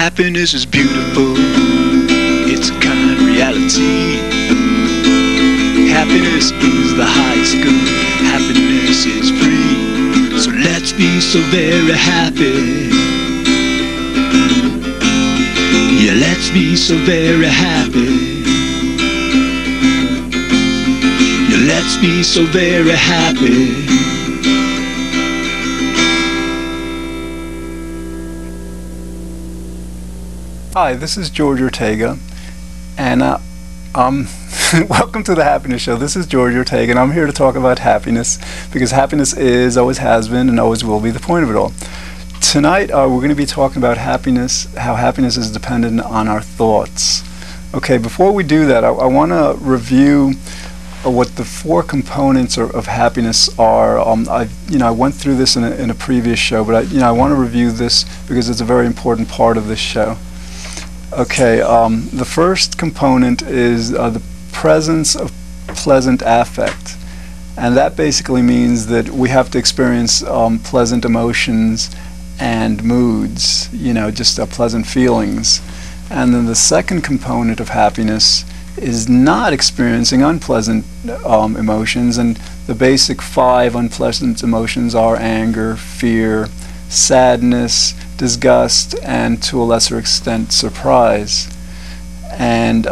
Happiness is beautiful, it's a kind reality. Happiness is the highest good, happiness is free. So let's be so very happy. Yeah, let's be so very happy. Yeah, let's be so very happy. Hi, this is George Ortega, and welcome to the Happiness Show. This is George Ortega, and I'm here to talk about happiness, because happiness is, always has been, and always will be the point of it all. Tonight, we're going to be talking about happiness, how happiness is dependent on our thoughts. Okay, before we do that, I want to review what the four components of happiness are. I went through this in a previous show, but I want to review this because it's a very important part of this show. Okay, the first component is the presence of pleasant affect, and that basically means that we have to experience pleasant emotions and moods, just pleasant feelings. And then the second component of happiness is not experiencing unpleasant emotions, and the basic 5 unpleasant emotions are anger, fear, sadness, disgust, and to a lesser extent surprise. And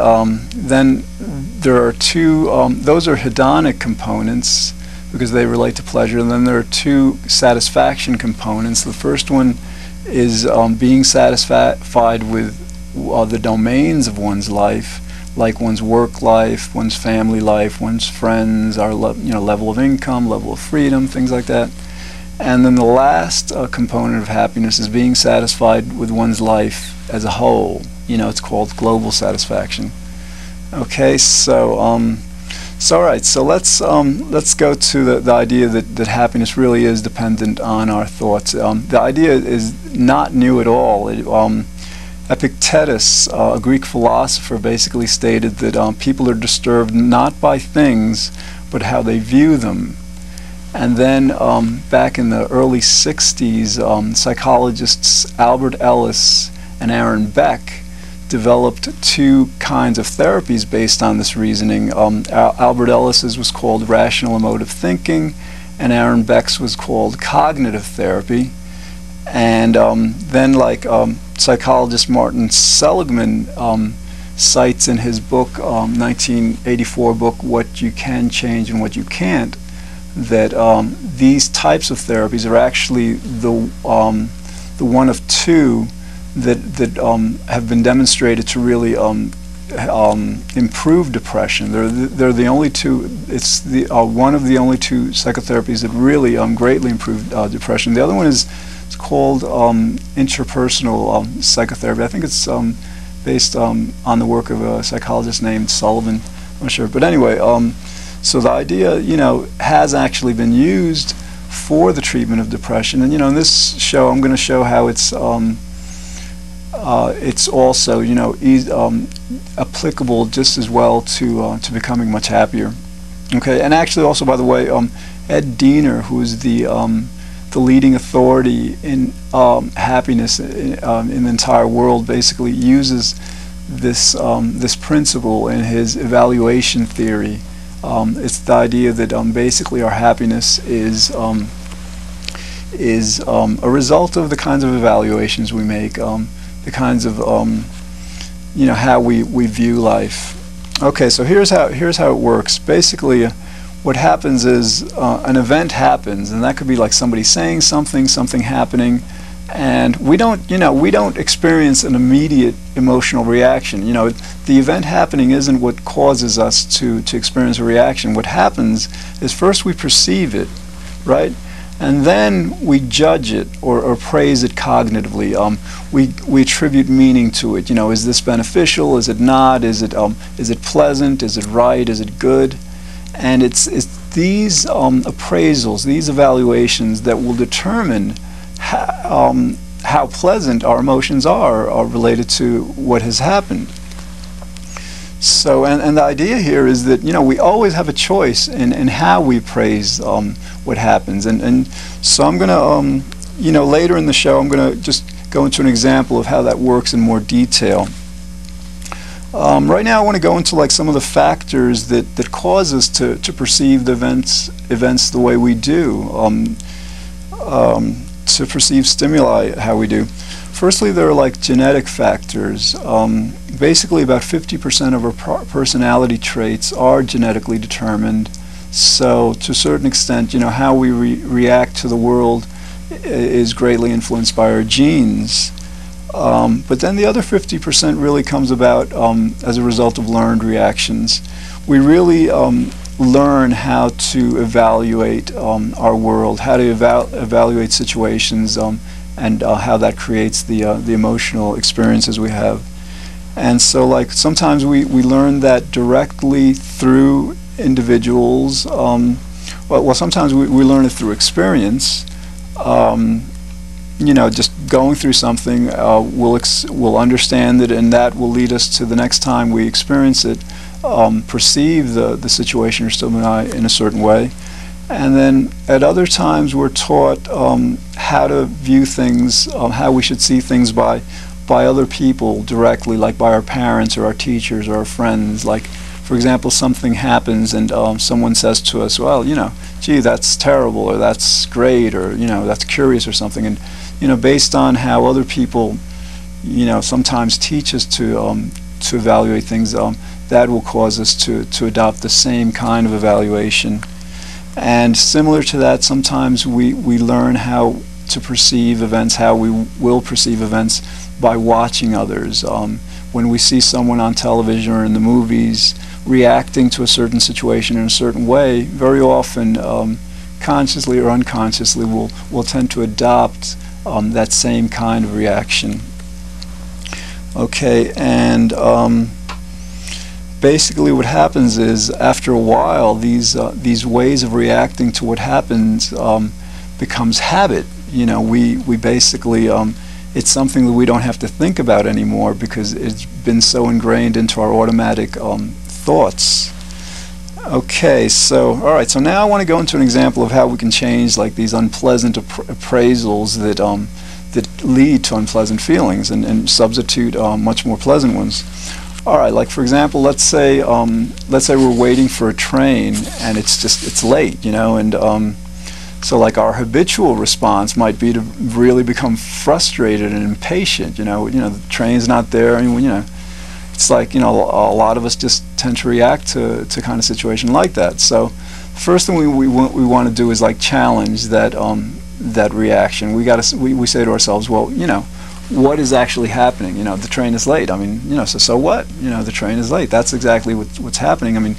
then there are two, those are hedonic components because they relate to pleasure, and then there are 2 satisfaction components. The first one is being satisfied with the domains of one's life, like one's work life, one's family life, one's friends, our level of income, level of freedom, things like that. And then the last component of happiness is being satisfied with one's life as a whole. It's called global satisfaction. Okay, so all right. So let's go to the idea that happiness really is dependent on our thoughts. The idea is not new at all. Epictetus, a Greek philosopher, basically stated that people are disturbed not by things, but how they view them. And then back in the early 60s, psychologists Albert Ellis and Aaron Beck developed 2 kinds of therapies based on this reasoning. Albert Ellis's was called rational emotive thinking, and Aaron Beck's was called cognitive therapy. And then, like psychologist Martin Seligman cites in his book, 1984 book, What You Can Change and What You Can't, that these types of therapies are actually the one of 2 that have been demonstrated to really improve depression. They're the only 2. It's the one of the only 2 psychotherapies that really greatly improve depression. The other one is called interpersonal psychotherapy. I think it's based on the work of a psychologist named Sullivan. I'm not sure, but anyway. So the idea, has actually been used for the treatment of depression, and in this show I'm going to show how it's also, applicable just as well to becoming much happier. Okay, and actually also, by the way, Ed Diener, who is the leading authority in happiness in the entire world, basically uses this principle in his evaluation theory. It's the idea that basically our happiness is a result of the kinds of evaluations we make, the kinds of how we view life. Okay, so here's how it works. Basically, what happens is an event happens, and that could be like somebody saying something happening, and we don't experience an immediate emotional reaction. The event happening isn't what causes us to experience a reaction. What happens is first we perceive it, right? And then we judge it or praise it cognitively. We attribute meaning to it. Is this beneficial? Is it not? Is it pleasant? Is it right? Is it good? And it's these appraisals, these evaluations that will determine how pleasant our emotions are related to what has happened. So, and the idea here is that we always have a choice in how we praise what happens, and so I'm going to later in the show I'm going to just go into an example of how that works in more detail. Right now I want to go into like some of the factors that cause us to perceive the events the way we do, to perceive stimuli how we do. Firstly, there are like genetic factors. Basically about 50% of our personality traits are genetically determined. So to a certain extent, you know, how we react to the world is greatly influenced by our genes. But then the other 50% really comes about as a result of learned reactions. We really learn how to evaluate our world, how to evaluate situations, and how that creates the emotional experiences we have. And so like sometimes we learn that directly through individuals. Well, sometimes we learn it through experience. You know, just going through something, we'll understand it, and that will lead us to the next time we experience it, perceive the situation or stimuli in a certain way. And then at other times we're taught how to view things, how we should see things by other people directly, like by our parents or our teachers or our friends. Like, for example, something happens and someone says to us, well, you know, gee, that's terrible, or that's great, or, you know, that's curious or something. And, you know, based on how other people, you know, sometimes teach us to evaluate things, that will cause us to adopt the same kind of evaluation. And similar to that, sometimes we learn how to perceive events, how we will perceive events by watching others. When we see someone on television or in the movies reacting to a certain situation in a certain way, very often, consciously or unconsciously, we'll tend to adopt that same kind of reaction. Okay, and basically what happens is, after a while, these ways of reacting to what happens becomes habit. You know, we basically, it's something that we don't have to think about anymore because it's been so ingrained into our automatic thoughts. Okay, so all right, so now I want to go into an example of how we can change like these unpleasant appraisals that lead to unpleasant feelings and substitute much more pleasant ones. All right, like for example, let's say we're waiting for a train and it's late, you know, and so like our habitual response might be to really become frustrated and impatient. You know, the train's not there. I mean, you know, it's like, you know, a lot of us just tend to react to kind of situation like that. So the first thing we want to do is like challenge that that reaction. We say to ourselves, well, you know, what is actually happening? You know, the train is late. I mean, you know, so what? You know, the train is late. That's exactly what's happening. I mean,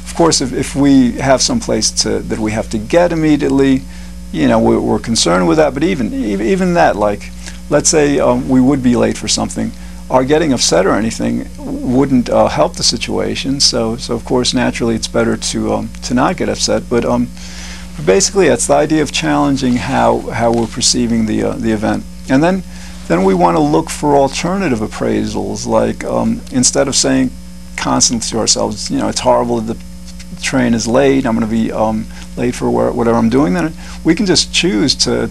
of course, if we have some place that we have to get immediately, you know, we're concerned with that. But even that, like, let's say we would be late for something, our getting upset or anything wouldn't help the situation. So of course, naturally, it's better to not get upset. But basically, it's the idea of challenging how we're perceiving the event, and then we want to look for alternative appraisals. Like instead of saying constantly to ourselves, you know, it's horrible that the train is late, I'm going to be late for whatever I'm doing, then we can just choose to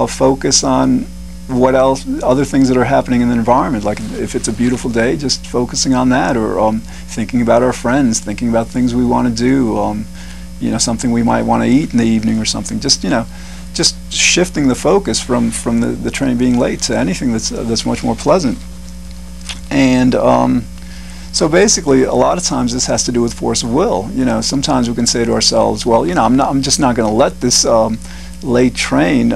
focus on what else, other things that are happening in the environment. Like if it's a beautiful day, just focusing on that, or thinking about our friends, thinking about things we want to do, you know, something we might want to eat in the evening or something. Just, you know, just shifting the focus from the train being late to anything that's much more pleasant. And so basically, a lot of times this has to do with force of will. You know, sometimes we can say to ourselves, well, you know, I'm just not going to let this late train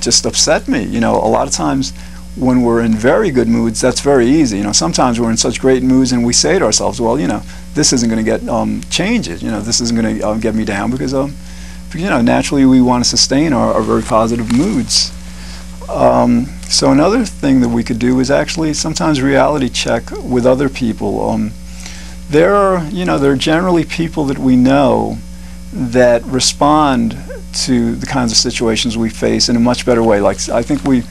just upset me. You know, a lot of times when we're in very good moods, that's very easy. You know, sometimes we're in such great moods and we say to ourselves, well, you know, this isn't going to get changes. You know, this isn't going to get me down because you know, naturally we want to sustain our very positive moods. So another thing that we could do is actually sometimes reality check with other people. There are generally people that we know that respond to the kinds of situations we face in a much better way. Like I think we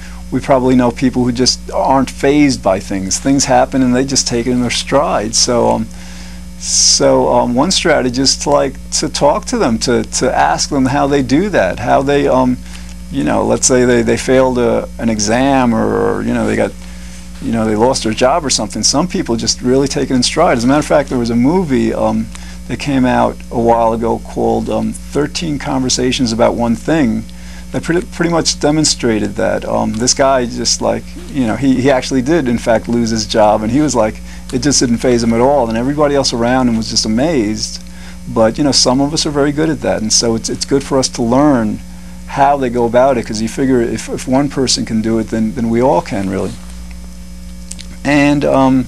probably know people who just aren't fazed by things. Things happen and they just take it in their stride. So one strategy is to talk to them, to ask them how they do that, how they let's say they failed an exam, or they got, they lost their job or something. Some people just really take it in stride. As a matter of fact, there was a movie that came out a while ago called 13 Conversations About One Thing that pretty much demonstrated that this guy just he actually did in fact lose his job, and he was like, it just didn't faze him at all, and everybody else around him was just amazed. But some of us are very good at that, and so it's good for us to learn how they go about it, because you figure if one person can do it, then we all can, really. And then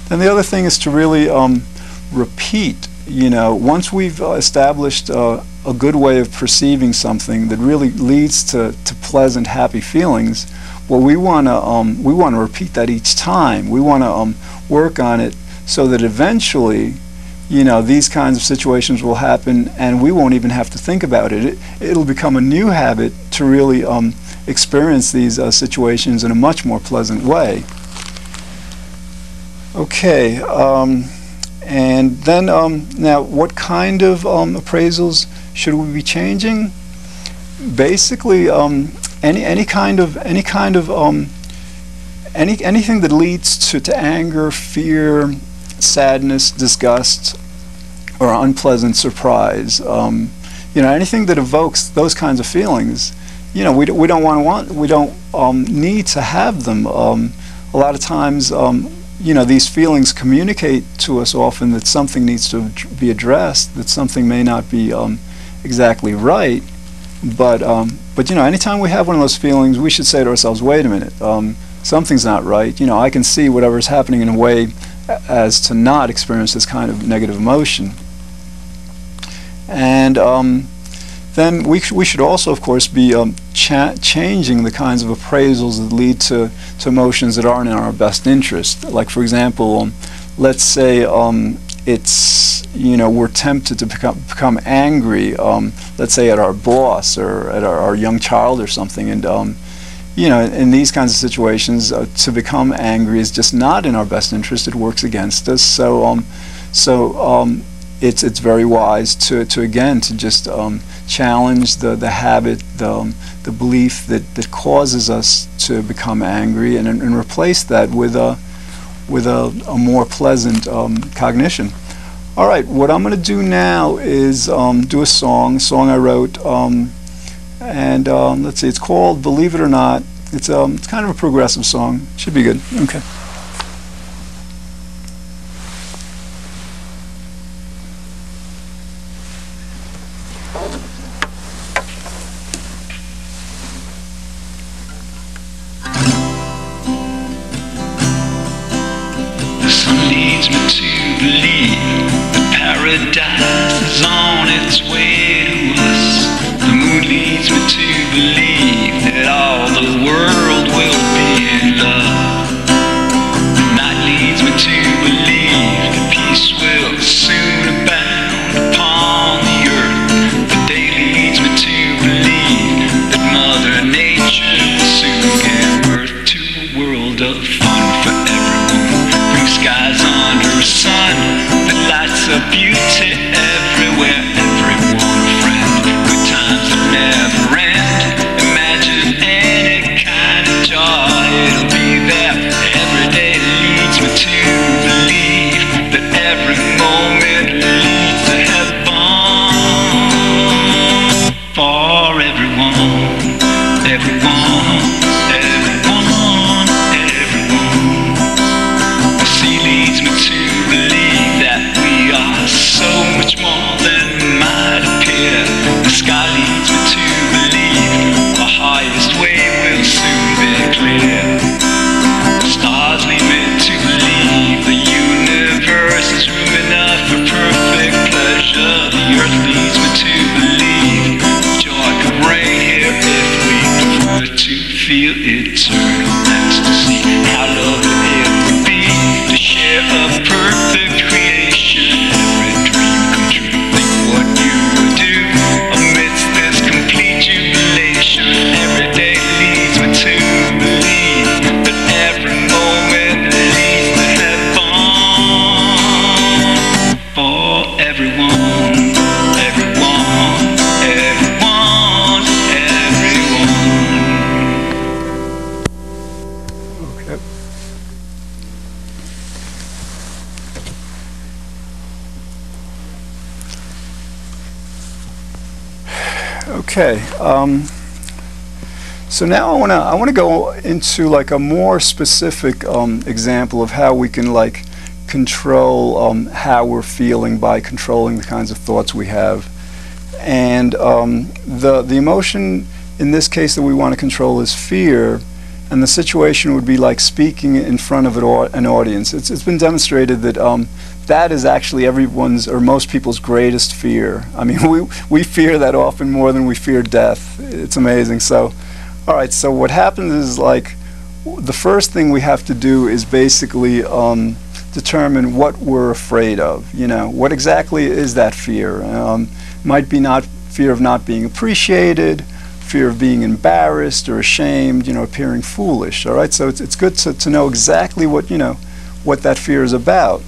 the other thing is to really repeat. Once we've established a good way of perceiving something that really leads to pleasant, happy feelings, well, we want to repeat that each time. We want to work on it so that eventually, these kinds of situations will happen, and we won't even have to think about it. It'll become a new habit to really experience these situations in a much more pleasant way. Okay, and then now, what kind of appraisals should we be changing? Basically, anything that leads to anger, fear, sadness, disgust, or unpleasant surprise. Anything that evokes those kinds of feelings. We don't need to have them. A lot of times, these feelings communicate to us often that something needs to be addressed, that something may not be exactly right. But anytime we have one of those feelings, we should say to ourselves, wait a minute, something's not right. I can see whatever's happening in a way as to not experience this kind of negative emotion. And then we should also, of course, be changing the kinds of appraisals that lead to emotions that aren't in our best interest. Like, for example, let's say we're tempted to become angry, let's say at our boss or at our young child or something, and in these kinds of situations, to become angry is just not in our best interest. It works against us. So it's very wise to just challenge the habit, the belief that causes us to become angry, and replace that with a more pleasant cognition. All right, what I'm going to do now is do a song I wrote. And let's see, it's called Believe It or Not. It's kind of a progressive song. Should be good. Okay. The sun leads me to believe that paradise is on its way to us. The moon leads me to believe that all the world will be in love. The night leads me to believe that peace will soon abound upon the earth. The day leads me to believe that Mother Nature will soon give birth to a world of fun for everyone. Blue skies under a sun that lights up beauty everywhere. Everyone a friend. Good times that never end. Imagine any kind of joy, it'll be there. Every day leads me to believe that every moment leads to heaven for everyone, everyone, everyone, everyone. The sea leads me to believe that we are so much more than might appear. The sky leads me to believe the highest way will soon be clear. The stars lead me to believe the universe is room enough for perfect pleasure. The earth leads me to believe joy could reign here if we prefer to feel eternal ecstasy. How lovely it would be to share a perfect creation. Every dream come true. Think what you would do amidst this complete jubilation. Every day leads me to believe that every moment leads to heaven for everyone, everyone, everyone, everyone. Okay. So now I want to go into like a more specific example of how we can like control how we're feeling by controlling the kinds of thoughts we have. And the emotion in this case that we want to control is fear, and the situation would be like speaking in front of an audience. It's been demonstrated that that is actually everyone's or most people's greatest fear. I mean, we fear that often more than we fear death. It's amazing. So, all right, so what happens is like the first thing we have to do is basically determine what we're afraid of. You know, what exactly is that fear? Might be not fear of not being appreciated, fear of being embarrassed or ashamed, you know, appearing foolish. All right, so it's good to know exactly what, you know, what that fear is about.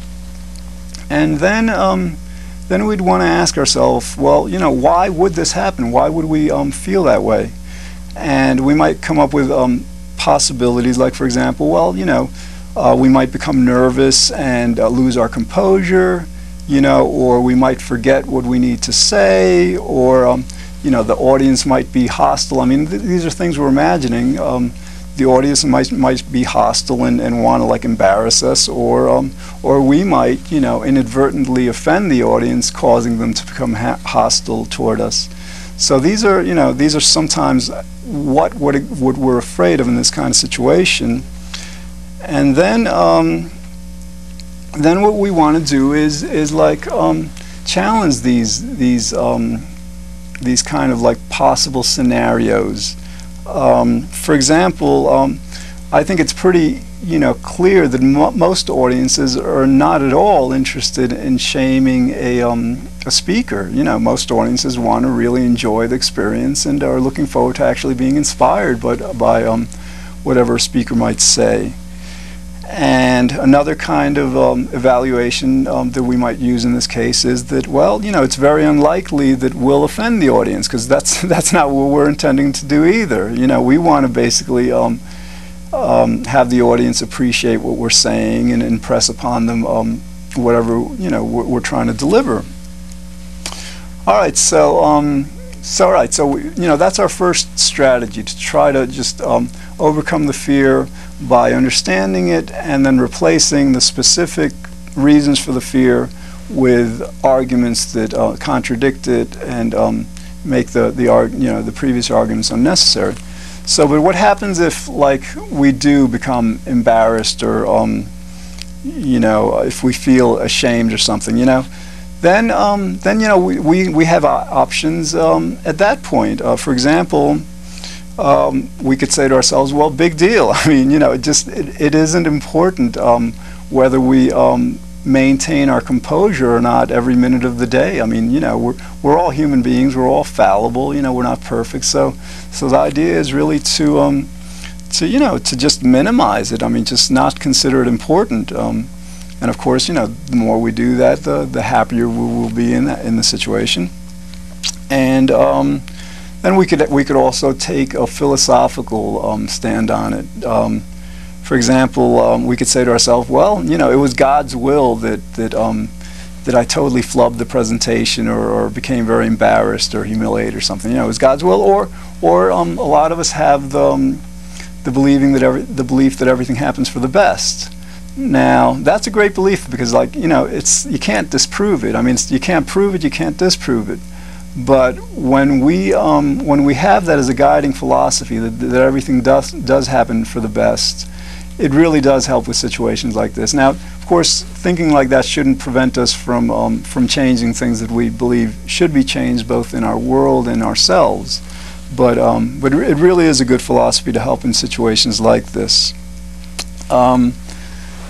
And then we'd want to ask ourselves, well, you know, why would this happen? Why would we feel that way? And we might come up with possibilities, like, for example, well, you know, we might become nervous and lose our composure, you know, or we might forget what we need to say, or, you know, the audience might be hostile. I mean, these are things we're imagining. The audience might be hostile and want to like embarrass us, or we might, you know, inadvertently offend the audience, causing them to become hostile toward us. So these are, you know, these are sometimes what we're afraid of in this kind of situation. And then what we want to do is like challenge these kind of like possible scenarios. For example, I think it's pretty, you know, clear that most audiences are not at all interested in shaming a speaker. You know, most audiences want to really enjoy the experience and are looking forward to actually being inspired by whatever a speaker might say. And another kind of evaluation that we might use in this case is that, well, you know, it's very unlikely that we'll offend the audience, because that's not what we're intending to do either. You know, we want to basically have the audience appreciate what we're saying and impress upon them whatever, you know, we're trying to deliver. All right, so you know, that's our first strategy, to try to just overcome the fear by understanding it and then replacing the specific reasons for the fear with arguments that contradict it and make the previous arguments unnecessary. So, but what happens if, like, we do become embarrassed, or you know, if we feel ashamed or something, you know? Then you know, we have options at that point. For example, we could say to ourselves, well, big deal. I mean, you know, it isn't important whether we maintain our composure or not every minute of the day. I mean, you know, we're all human beings. We're all fallible. You know, we're not perfect. So the idea is really to you know, to just minimize it. I mean, just not consider it important. And of course, you know, the more we do that, the happier we will be in the situation. And then we could also take a philosophical stand on it. For example, we could say to ourselves, well, you know, it was God's will that I totally flubbed the presentation, or became very embarrassed or humiliated or something. You know, it was God's will. Or a lot of us have the belief that everything happens for the best. Now, that's a great belief, because, like, you know, you can't disprove it. I mean, you can't prove it, you can't disprove it. But when we have that as a guiding philosophy, that everything does happen for the best, it really does help with situations like this. Now, of course, thinking like that shouldn't prevent us from changing things that we believe should be changed, both in our world and ourselves. But it really is a good philosophy to help in situations like this.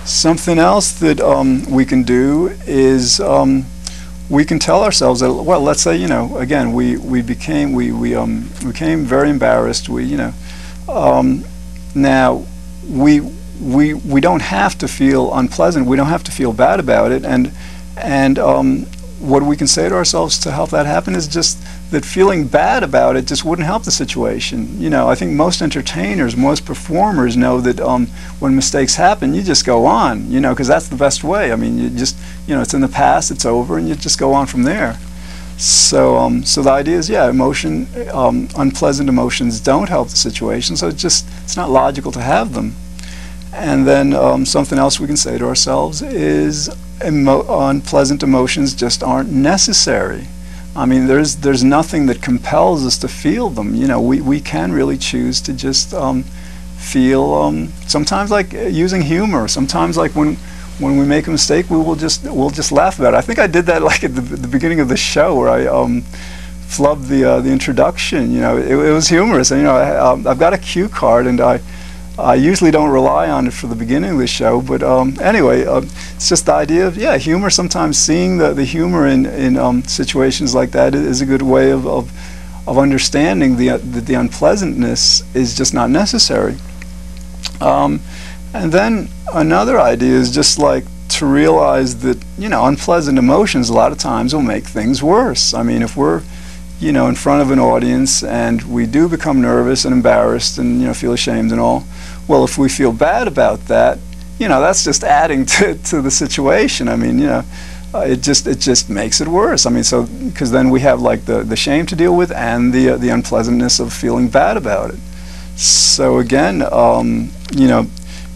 Something else that we can do is we can tell ourselves that, well, let's say, you know, again, we became very embarrassed. You know, now we don't have to feel unpleasant. We don't have to feel bad about it. And what we can say to ourselves to help that happen is just that feeling bad about it just wouldn't help the situation. You know, I think most entertainers, most performers know that when mistakes happen, you just go on, you know, because that's the best way. I mean, you just, you know, it's in the past, it's over, and you just go on from there. So the idea is, yeah, unpleasant emotions don't help the situation, so it's not logical to have them. And then something else we can say to ourselves is unpleasant emotions just aren't necessary. I mean, there's nothing that compels us to feel them. You know, we can really choose to just feel. Sometimes, like using humor. Sometimes, like when we make a mistake, we'll just laugh about it. I think I did that like at the beginning of the show, where I flubbed the introduction. You know, it was humorous. And, you know, I've got a cue card, and I usually don't rely on it for the beginning of the show, but anyway, it's just the idea of, yeah, humor. Sometimes seeing the humor in situations like that is a good way of understanding the unpleasantness is just not necessary. And then another idea is just like to realize that, you know, unpleasant emotions a lot of times will make things worse. I mean, if we're, you know, in front of an audience and we do become nervous and embarrassed and, you know, feel ashamed and all, well, if we feel bad about that, you know, that's just adding to the situation. I mean, you know, it just makes it worse. I mean, so because then we have like the shame to deal with and the unpleasantness of feeling bad about it. So again, you know,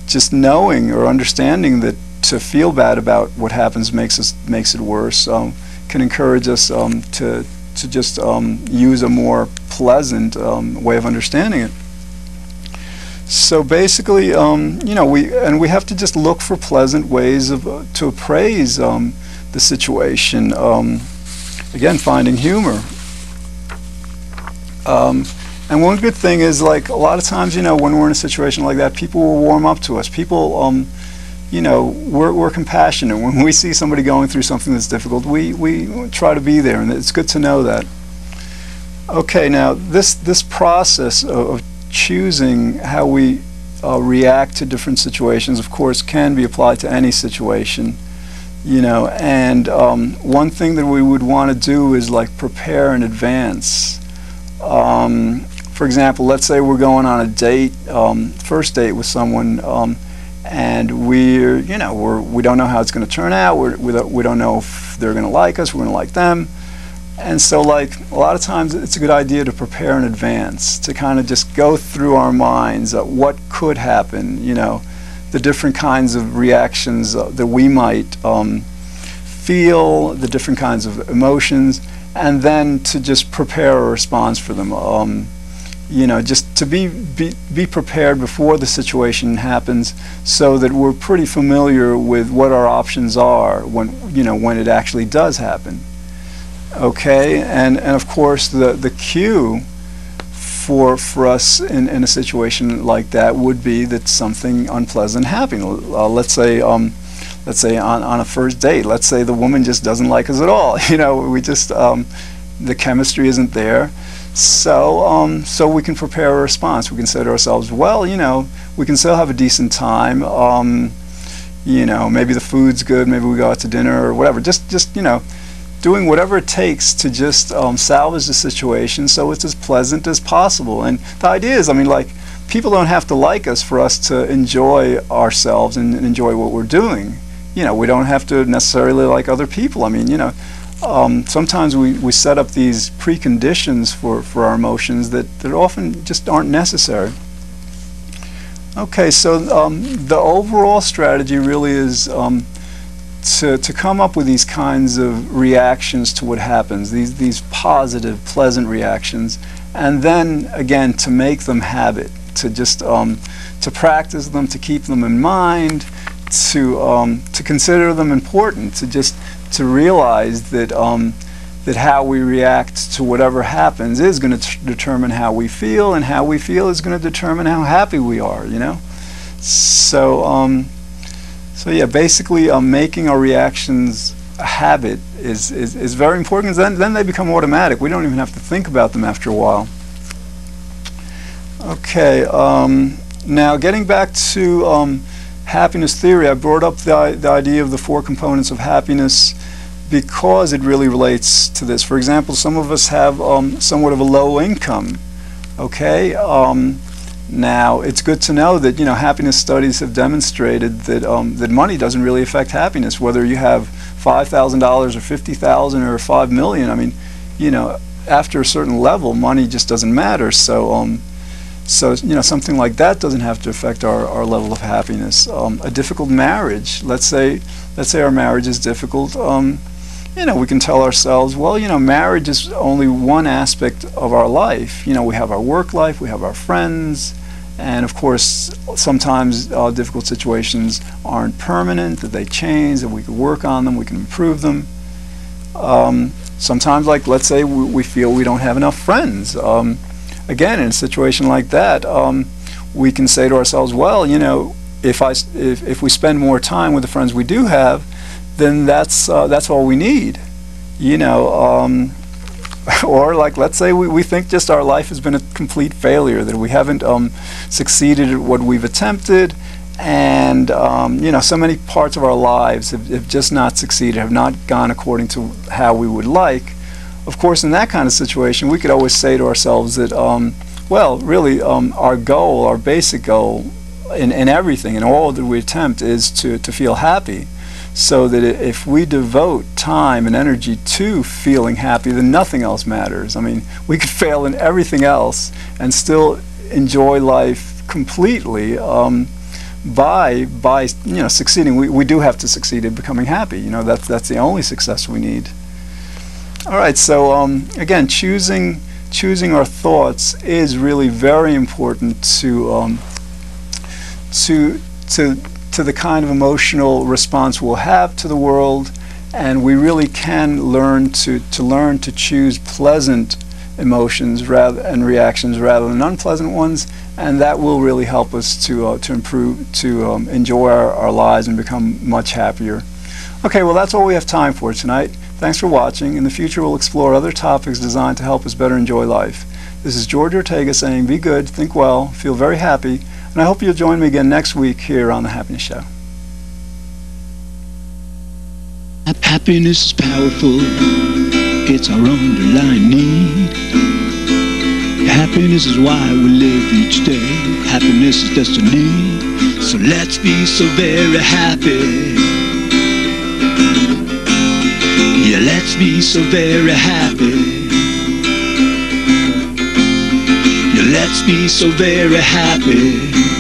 just knowing or understanding that to feel bad about what happens makes it worse can encourage us to just use a more pleasant way of understanding it. So basically, you know, we have to just look for pleasant ways to appraise the situation. Again, finding humor. And one good thing is, like, a lot of times, you know, when we're in a situation like that, people will warm up to us. People, you know, we're compassionate. When we see somebody going through something that's difficult, we try to be there, and it's good to know that. Okay, now this process of choosing how we react to different situations, of course, can be applied to any situation, you know. And one thing that we would want to do is like prepare in advance. For example, let's say we're going on a date, first date with someone, and we don't know how it's going to turn out. We don't know if they're going to like us, we're going to like them. And so, like, a lot of times it's a good idea to prepare in advance, to kind of just go through our minds what could happen, you know, the different kinds of reactions that we might feel, the different kinds of emotions, and then to just prepare a response for them. You know, just to be prepared before the situation happens, so that we're pretty familiar with what our options are when it actually does happen. Okay, and of course the cue for us in a situation like that would be that something unpleasant happened. Let's say on a first date, let's say the woman just doesn't like us at all. You know, we just the chemistry isn't there. So we can prepare a response. We can say to ourselves, well, you know, we can still have a decent time. You know, maybe the food's good. Maybe we go out to dinner or whatever. Just you know, doing whatever it takes to just salvage the situation so it's as pleasant as possible. And the idea is, I mean, like, people don't have to like us for us to enjoy ourselves and enjoy what we're doing. You know, we don't have to necessarily like other people. I mean, you know, sometimes we set up these preconditions for our emotions that often just aren't necessary. Okay, so the overall strategy really is to come up with these kinds of reactions to what happens, these positive, pleasant reactions, and then again to make them habit, to just to practice them, to keep them in mind, to consider them important, to realize that that how we react to whatever happens is going to determine how we feel, and how we feel is going to determine how happy we are. You know, so yeah, basically making our reactions a habit is very important, because then they become automatic. We don't even have to think about them after a while. Okay, now getting back to happiness theory, I brought up the idea of the 4 components of happiness because it really relates to this. For example, some of us have somewhat of a low income. Okay, now it's good to know that, you know, happiness studies have demonstrated that that money doesn't really affect happiness, whether you have $5,000 or $50,000 or $5 million. I mean, after a certain level, money just doesn't matter. So something like that doesn't have to affect our level of happiness. A difficult marriage, let's say our marriage is difficult. We can tell ourselves, well, marriage is only one aspect of our life. We have our work life, we have our friends, and of course, sometimes difficult situations aren't permanent, that they change, that we can work on them, we can improve them. Sometimes, like, let's say we feel we don't have enough friends. Again, in a situation like that, we can say to ourselves, well, if we spend more time with the friends we do have, then that's all we need, or like, let's say we think just our life has been a complete failure, that we haven't succeeded at what we've attempted, and so many parts of our lives have just not succeeded, have not gone according to how we would like. Of course, in that kind of situation, we could always say to ourselves that, well, really, our goal, our basic goal in everything, in all that we attempt, is to feel happy. So that if we devote time and energy to feeling happy, then nothing else matters. I mean, we could fail in everything else and still enjoy life completely by succeeding. We do have to succeed in becoming happy. That's the only success we need. All right. So again, choosing our thoughts is really very important to the kind of emotional response we'll have to the world, and we really can learn to choose pleasant emotions and reactions rather than unpleasant ones, and that will really help us to improve, to enjoy our lives and become much happier. Okay, well, that's all we have time for tonight. Thanks for watching. In the future, we'll explore other topics designed to help us better enjoy life. This is George Ortega saying, be good, think well, feel very happy, and I hope you'll join me again next week here on The Happiness Show. Happiness is powerful. It's our underlying need. Happiness is why we live each day. Happiness is destiny. So let's be so very happy. Yeah, let's be so very happy. Yeah, let's be so very happy.